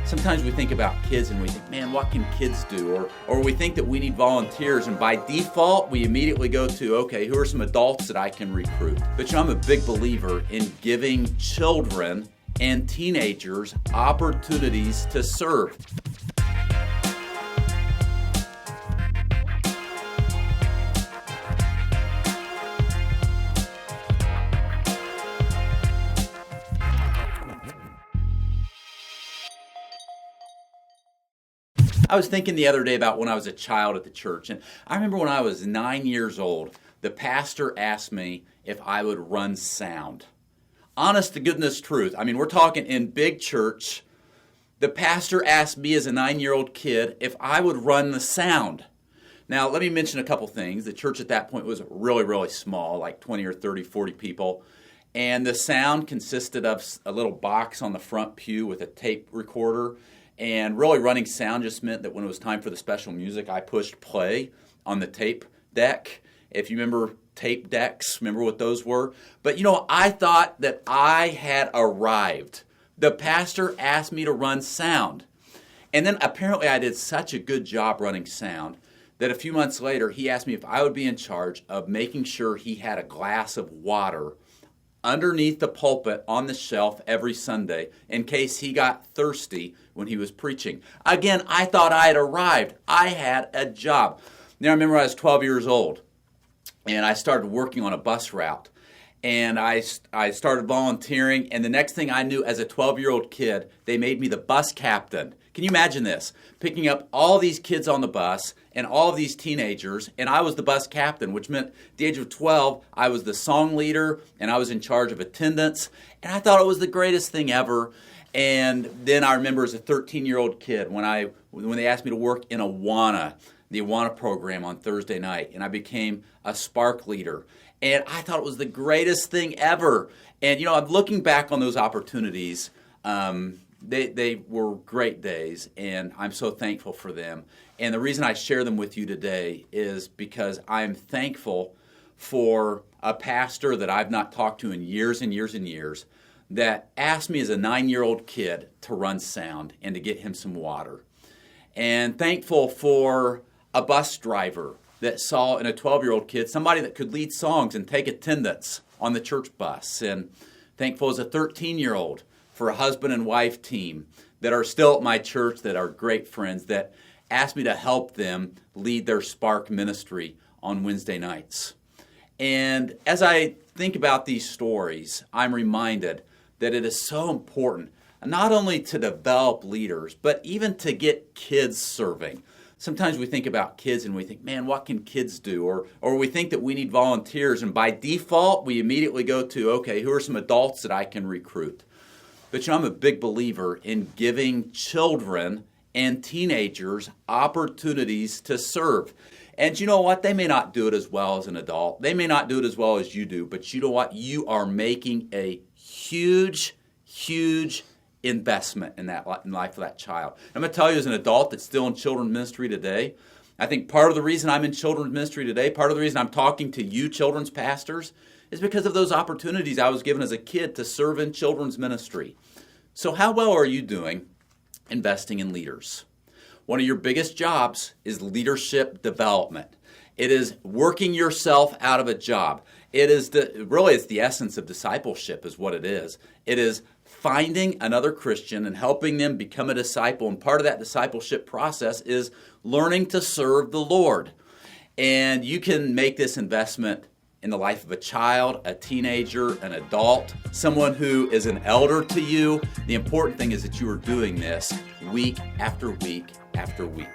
Sometimes we think about kids and we think, man, what can kids do? Or we think that we need volunteers, and by default, we immediately go to, okay, who are some adults that I can recruit? But I'm a big believer in giving children and teenagers opportunities to serve. I was thinking the other day about when I was a child at the church, and I remember when I was 9 years old, the pastor asked me if I would run sound. Honest to goodness truth. I mean, we're talking in big church. The pastor asked me as a 9-year-old kid if I would run the sound. Now, let me mention a couple things. The church at that point was really, really small, like 20 or 30, 40 people. And the sound consisted of a little box on the front pew with a tape recorder. And really running sound just meant that when it was time for the special music, I pushed play on the tape deck. If you remember tape decks, remember what those were? But I thought that I had arrived. The pastor asked me to run sound. And then apparently I did such a good job running sound that a few months later he asked me if I would be in charge of making sure he had a glass of water underneath the pulpit on the shelf every Sunday in case he got thirsty when he was preaching. Again, I thought I had arrived. I had a job. Now, I remember I was 12 years old, and I started working on a bus route. And I started volunteering, and the next thing I knew as a 12-year-old kid, they made me the bus captain. Can you imagine this? Picking up all these kids on the bus and all of these teenagers, and I was the bus captain, which meant at the age of 12, I was the song leader, and I was in charge of attendance, and I thought it was the greatest thing ever. And then I remember as a 13-year-old kid when they asked me to work in Awana, the Awana program on Thursday night, and I became a Spark leader. And I thought it was the greatest thing ever. And, I'm looking back on those opportunities. They were great days, and I'm so thankful for them. And the reason I share them with you today is because I'm thankful for a pastor that I've not talked to in years and years and years that asked me as a 9-year-old kid to run sound and to get him some water. And thankful for a bus driver that saw in a 12-year-old kid somebody that could lead songs and take attendance on the church bus. And thankful as a 13-year-old for a husband and wife team that are still at my church, that are great friends, that asked me to help them lead their Spark ministry on Wednesday nights. And as I think about these stories, I'm reminded that it is so important not only to develop leaders, but even to get kids serving. Sometimes we think about kids and we think, man, what can kids do? Or we think that we need volunteers, and by default, we immediately go to, okay, who are some adults that I can recruit? But I'm a big believer in giving children and teenagers opportunities to serve. And you know what? They may not do it as well as an adult. They may not do it as well as you do, but you know what? You are making a huge, huge investment in life of that child. I'm going to tell you, as an adult that's still in children's ministry today, I think part of the reason I'm in children's ministry today, part of the reason I'm talking to you children's pastors, is because of those opportunities I was given as a kid to serve in children's ministry. So how well are you doing investing in leaders? One of your biggest jobs is leadership development. It is working yourself out of a job. It is it's the essence of discipleship is what it is. It is finding another Christian and helping them become a disciple. And part of that discipleship process is learning to serve the Lord. And you can make this investment in the life of a child, a teenager, an adult, someone who is an elder to you. The important thing is that you are doing this week after week after week.